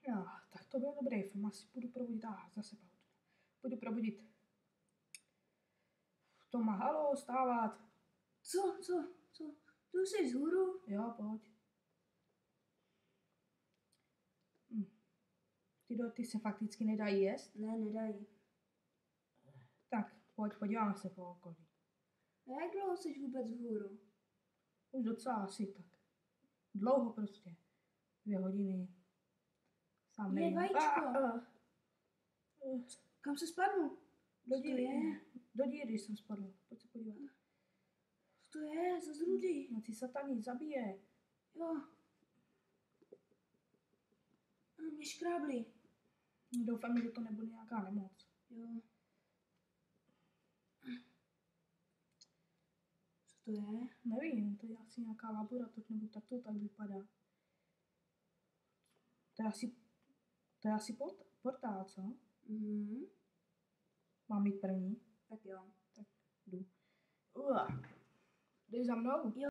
No, tak to byl dobrý film, asi půjdu probudit, zase půjdu probudit Toma, halo, stávat. Co? Tu jsi vzhůru? Jo, pojď. Ty dorty se fakticky nedají jíst? Ne, nedají. Tak, pojď, podíváme se po okolí. A jak dlouho jsi vůbec vzhůru? Už docela asi tak. Dlouho prostě. 2 hodiny. Sám Je nevím. vajíčko. Kam se spadl? Do Co to díry. je? Do díry jsem spadl. Pojď se podívat. Co to je za zrůdy? No ty sataní, zabije. Jo. Mě škrábli. Doufám, že to nebude nějaká nemoc. Jo. Co to je? Nevím, to je asi nějaká laboratoř, nebo tak to tak vypadá. To je asi portál, co? Mhm. Mám jít první? Tak jo. Jdu. Jdeš za mnou? Jo.